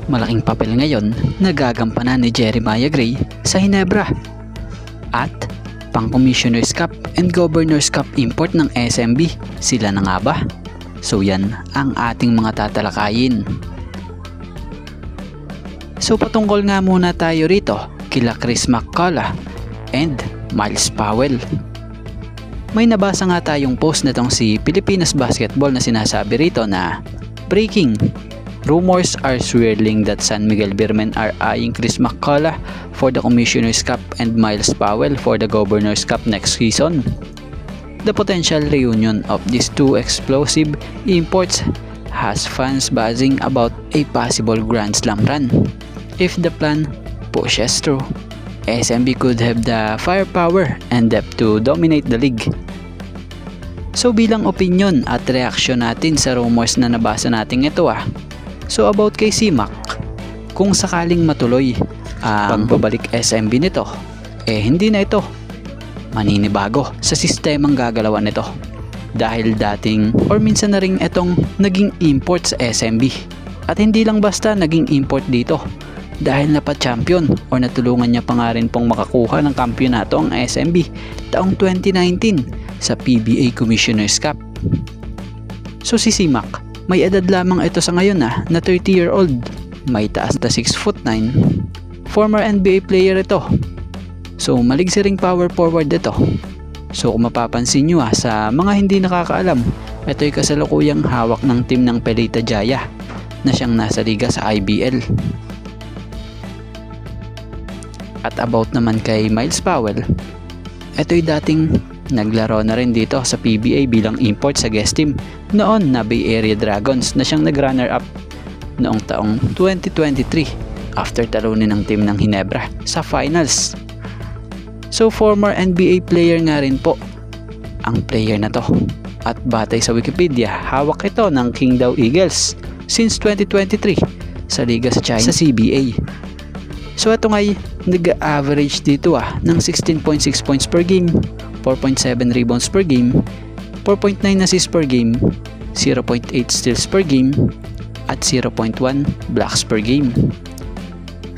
malaking papel ngayon na gagampanan ni Jeremiah Gray sa Ginebra. At pang Commissioner's Cup and Governor's Cup import ng SMB, sila na nga ba? So yan ang ating mga tatalakayin. So patungkol nga muna tayo rito kila Chris McCullough and Myles Powell. May nabasa nga tayong post na tong si Pilipinas Basketball na sinasabi rito na breaking, rumors are swirling that San Miguel Beermen are eyeing Chris McCullough for the Commissioner's Cup and Myles Powell for the Governor's Cup next season. The potential reunion of these two explosive imports has fans buzzing about a possible Grand Slam run. If the plan pushes through, SMB could have the firepower and depth to dominate the league. So bilang opinion at reaksyon natin sa rumors na nabasa natin ito So about kay C-Mac, kung sakaling matuloy ang pagbabalik SMB nito, hindi na ito maninibago sa sistemang gagalawan nito. Dahil dating or minsan na rin itong naging import sa SMB. At hindi lang basta naging import dito. Dahil napa-champion or natulungan niya pa nga rin pong makakuha ng kampyonato ang SMB taong 2019 sa PBA Commissioner's Cup. So si C-Mac, may edad lamang ito sa ngayon na 30-year-old. May taas na 6'9". Former NBA player ito. So maligsiring power forward ito. So kung mapapansin nyo sa mga hindi nakakaalam, ito'y kasalukuyang hawak ng team ng Pelita Jaya na siyang nasa liga sa IBL. At about naman kay Myles Powell, ito'y dating naglaro na rin dito sa PBA bilang import sa guest team noon na Bay Area Dragons na siyang nag-runner-up noong taong 2023 after talunin ng team ng Ginebra sa finals. So former NBA player nga rin po ang player na to. At batay sa Wikipedia, hawak ito ng Qingdao Eagles since 2023 sa liga sa China sa CBA. So ito nga'y nag-average dito ng 16.6 points per game, 4.7 rebounds per game, 4.9 assists per game, 0.8 steals per game, at 0.1 blocks per game.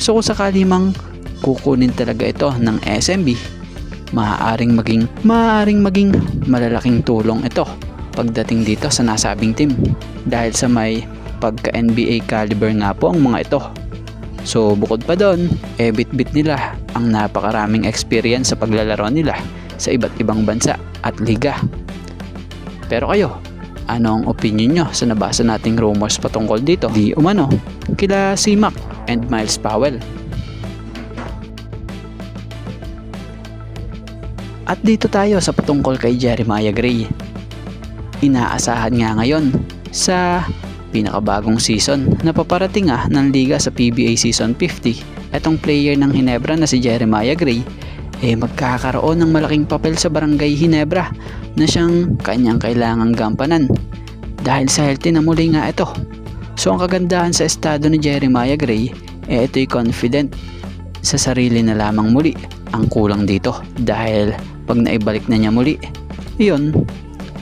So kung sakali mang kukunin talaga ito ng SMB, maaaring maging malalaking tulong ito pagdating dito sa nasabing team dahil sa may pagka-NBA caliber nga po ang mga ito. So bukod pa doon, bit-bit nila ang napakaraming experience sa paglalaro nila sa iba't ibang bansa at liga. Pero kayo, ano ang opinion nyo sa nabasa nating rumors patungkol dito? Di umano, kila C-Mac and Myles Powell. At dito tayo sa patungkol kay Jeremiah Gray. Inaasahan nga ngayon sa pinakabagong season na paparating ng liga sa PBA Season 50, etong player ng Ginebra na si Jeremiah Gray magkakaroon ng malaking papel sa Barangay Ginebra na siyang kanyang kailangang gampanan dahil sa healthy na muli nga ito. So ang kagandahan sa estado ni Jeremiah Gray ito'y confident sa sarili na lamang muli ang kulang dito dahil pag naibalik na niya muli, yun,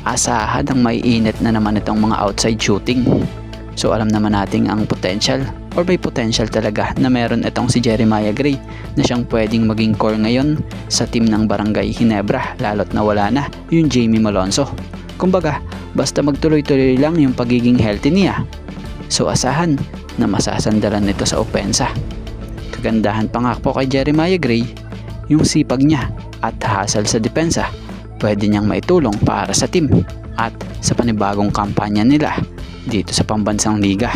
asahan ang may init na naman itong mga outside shooting. So alam naman natin ang potential or may potential talaga na meron itong si Jeremiah Gray na siyang pwedeng maging core ngayon sa team ng Barangay Ginebra lalo't na wala na yung Jamie Malonzo. Kumbaga, basta magtuloy-tuloy lang yung pagiging healthy niya. So asahan na masasandalan nito sa opensa. Kagandahan pa nga po kay Jeremiah Gray, yung sipag niya at hustle sa depensa pwede niyang maitulong para sa team at sa panibagong kampanya nila dito sa pambansang liga.